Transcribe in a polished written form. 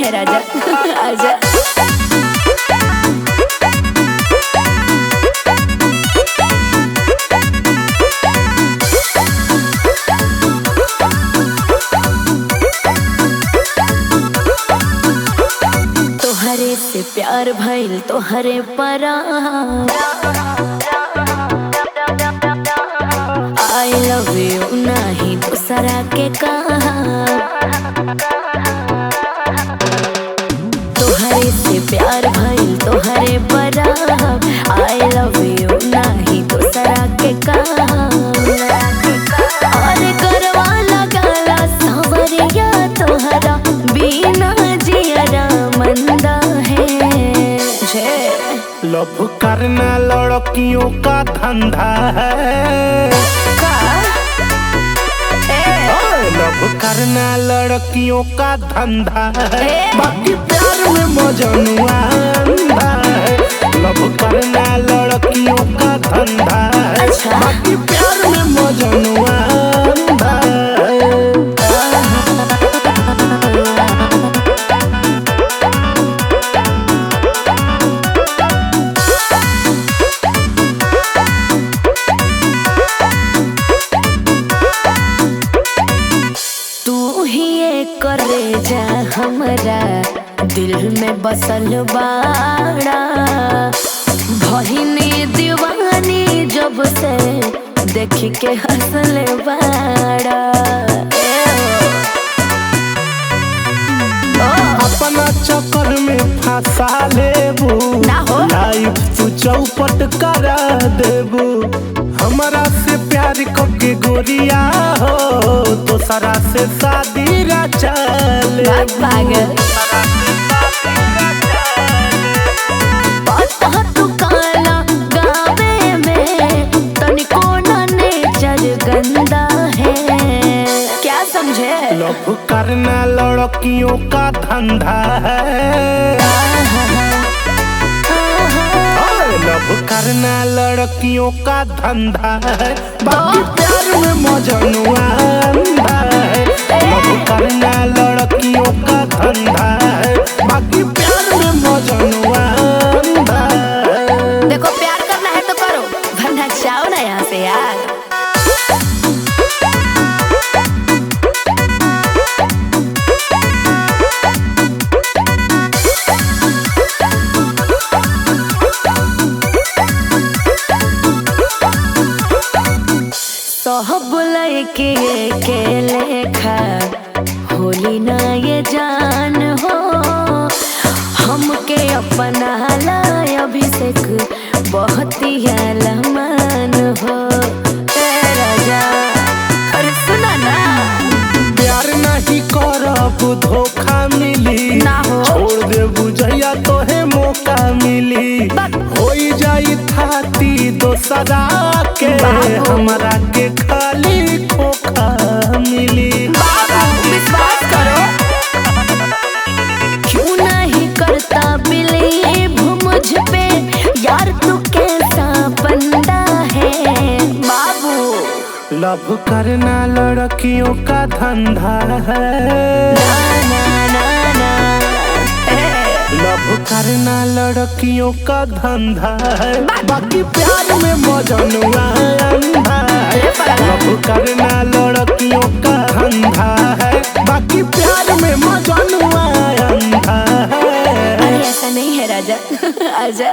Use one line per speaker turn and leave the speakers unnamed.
है राजा। आजा तोहरे से प्यार भइल तोहरे परा आई लव यू नहीं दूसरा के कहा तोहरे से प्यार भइल तोहरे परा आई लव यू नहीं दूसरा के कहा और करवा लगाला सावरिया तोहरा बिना जियरा मंदा है
लव करना लड़कियों का धंधा है लव करना लड़कियों का धंधा है बाकी प्यार में मजनुआ अंधा है लव करना लड़कियों का धंधा है बाकी प्यार में मजनुआ अंधा है
करे जा हमरा दिल में बसल बाड़ा भहिनी दीवानी जब से देख के हंसल बाड़ा
अपना चक्कर में फंसा लेबू
ना हो
लाइफ तू चौपट करा देबू हमरा से प्यार करके गोरिया हो तो सरा से शादी रचा ले
पागल पता तू काला गावे में तनिको ना नेचर गंदा है क्या समझे
लव करना लड़कियों का धंधा है लव करना लड़कियों का धंधा है बाकी प्यार में मजनुआ अंधा है लव करना लड़कियों का धंधा है बाकी प्यार में मजनुआ अंधा है
देखो प्यार करना है तो करो वरना जाओ ना यहाँ से यार सब लड़के के लेखा होली ना ये जान हो हमके अपना लाय अभिषेक बहुत ही लमान हो राजा अरे सुना ना
प्यार नहीं करब धोखा मिली
ना हो
छोड़ दे बुझैया तोहे मौका मिली होई जाई थाती दोसरा के हमरा के खाली खोखा मिली
विश्वास करो क्यों नहीं करता बिलीव मुझ पे यार तू कैसा बंदा है बाबू
लव करना लड़कियों का धंधा है
ना ना ना
लव करना लड़कियों का धंधा है बाकी प्यार में मजनुआ अंधा है लव करना लड़कियों का धंधा है बाकी प्यार में मजनुआ अंधा है
अरे ऐसा नहीं है राजा आजा